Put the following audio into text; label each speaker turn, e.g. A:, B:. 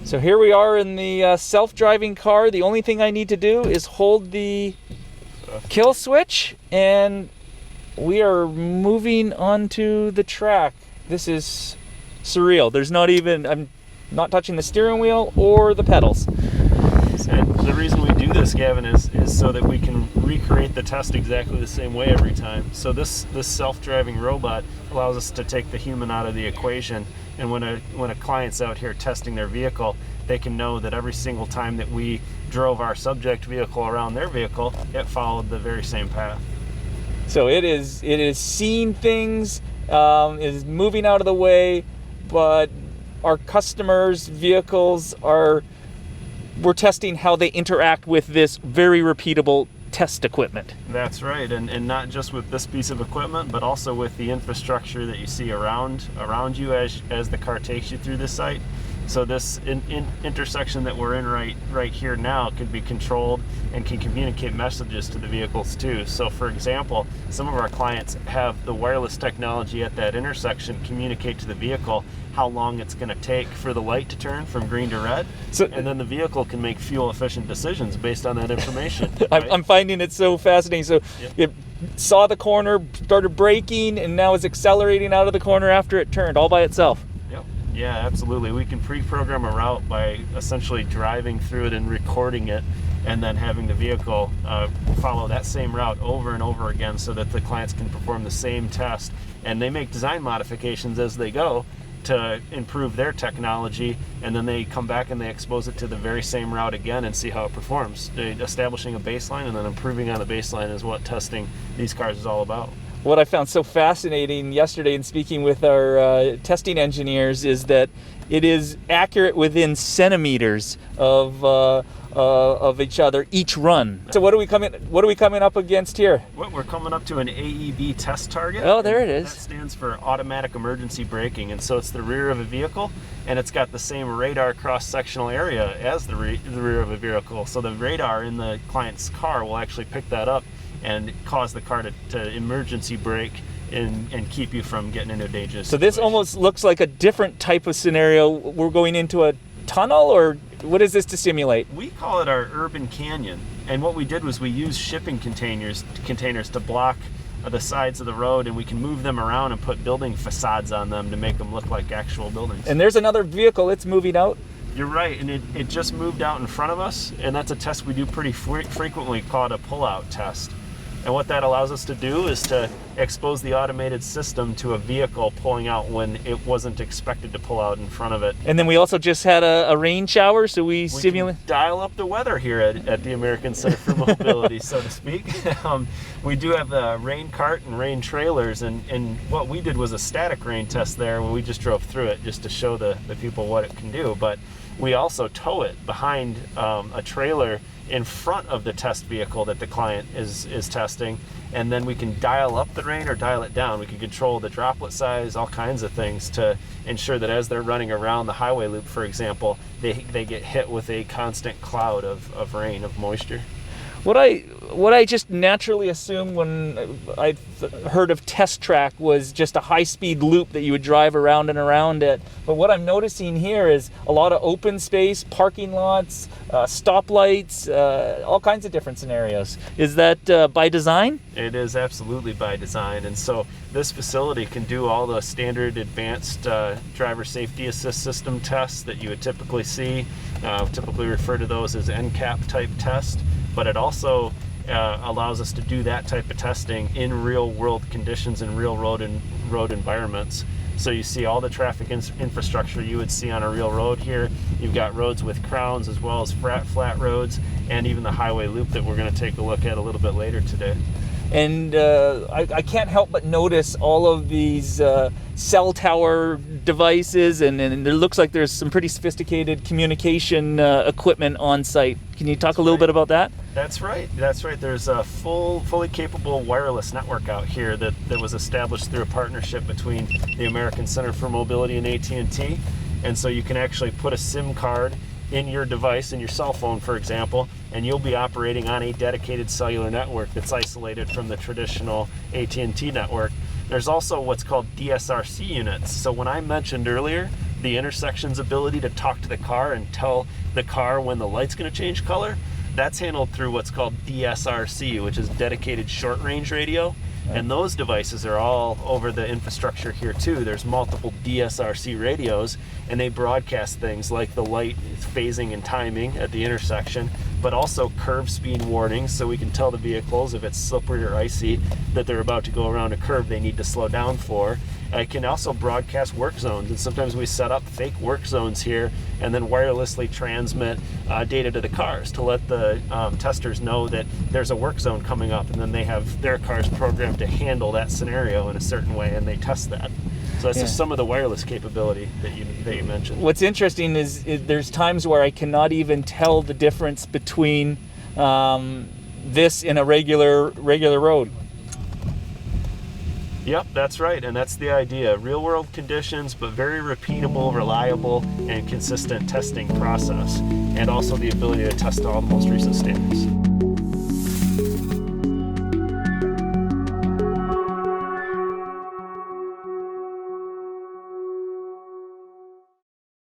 A: So here we are in the self-driving car. The only thing I need to do is hold the kill switch and we are moving onto the track. This is surreal. I'm not touching the steering wheel or the pedals.
B: And the reason we do this, Gavin, is so that we can recreate the test exactly the same way every time. So this self-driving robot allows us to take the human out of the equation. And when a client's out here testing their vehicle, they can know that every single time that we drove our subject vehicle around their vehicle, it followed the very same path.
A: So it is seeing things, is moving out of the way, but our customers' vehicles we're testing how they interact with this very repeatable test equipment.
B: That's right, and not just with this piece of equipment, but also with the infrastructure that you see around you as the car takes you through the site. So this intersection that we're in right here now can be controlled and can communicate messages to the vehicles too. So for example, some of our clients have the wireless technology at that intersection communicate to the vehicle how long it's going to take for the light to turn from green to red, and then the vehicle can make fuel efficient decisions based on that information. Right? I'm
A: finding it so fascinating. So It saw the corner, started braking, and now is accelerating out of the corner after it turned all by itself.
B: Yeah, absolutely. We can pre-program a route by essentially driving through it and recording it, and then having the vehicle follow that same route over and over again so that the clients can perform the same test. And they make design modifications as they go to improve their technology, and then they come back and they expose it to the very same route again and see how it performs. Establishing a baseline and then improving on the baseline is what testing these cars is all about.
A: What I found so fascinating yesterday in speaking with our testing engineers is that it is accurate within centimeters of each other each run. So what are we coming up against here?
B: We're coming up to an AEB test target.
A: Oh, there it is.
B: That stands for automatic emergency braking, and so it's the rear of a vehicle, and it's got the same radar cross-sectional area as the rear of a vehicle. So the radar in the client's car will actually pick that up and cause the car to emergency brake and keep you from getting into a dangerous situation.
A: This almost looks like a different type of scenario. We're going into a tunnel, or what is this to simulate?
B: We call it our urban canyon, and what we did was we used shipping containers to block the sides of the road, and we can move them around and put building facades on them to make them look like actual buildings.
A: And there's another vehicle, it's moving out.
B: You're right, and it just moved out in front of us, and that's a test we do pretty frequently called a pull-out test. And what that allows us to do is to expose the automated system to a vehicle pulling out when it wasn't expected to pull out in front of it.
A: And then we also just had a rain shower, so we simulate.
B: Dial up the weather here at the American Center for Mobility, so to speak. We do have the rain cart and rain trailers, and what we did was a static rain test there where we just drove through it just to show the people what it can do. But we also tow it behind a trailer in front of the test vehicle that the client is testing, and then we can dial up the rain or dial it down. We can control the droplet size, all kinds of things to ensure that as they're running around the highway loop, for example, they get hit with a constant cloud of rain, of moisture.
A: What I just naturally assumed when I heard of test track was just a high-speed loop that you would drive around and around it. But what I'm noticing here is a lot of open space, parking lots, stoplights, all kinds of different scenarios. Is that by design?
B: It is absolutely by design. And so this facility can do all the standard advanced driver safety assist system tests that you would typically see. Typically refer to those as NCAP type test. But it also allows us to do that type of testing in real world conditions and real road environments. So you see all the traffic infrastructure you would see on a real road here. You've got roads with crowns as well as flat roads, and even the highway loop that we're going to take a look at a little bit later today.
A: And I can't help but notice all of these cell tower devices, and it looks like there's some pretty sophisticated communication equipment on site. Can you talk a little bit about that?
B: That's right. There's a fully capable wireless network out here that was established through a partnership between the American Center for Mobility and AT&T. And so you can actually put a SIM card in your device, in your cell phone, for example, and you'll be operating on a dedicated cellular network that's isolated from the traditional AT&T network. There's also what's called DSRC units. So when I mentioned earlier the intersection's ability to talk to the car and tell the car when the light's going to change color, that's handled through what's called DSRC, which is dedicated short range radio. And those devices are all over the infrastructure here too. There's multiple DSRC radios, and they broadcast things like the light phasing and timing at the intersection, but also curve speed warnings, so we can tell the vehicles if it's slippery or icy that they're about to go around a curve they need to slow down for. It can also broadcast work zones, and sometimes we set up fake work zones here and then wirelessly transmit data to the cars to let the testers know that there's a work zone coming up, and then they have their cars programmed to handle that scenario in a certain way, and they test that. So that's just some of the wireless capability that you mentioned.
A: What's interesting is there's times where I cannot even tell the difference between this in a regular road.
B: Yep, that's right, and that's the idea. Real world conditions, but very repeatable, reliable, and consistent testing process, and also the ability to test all the most recent standards.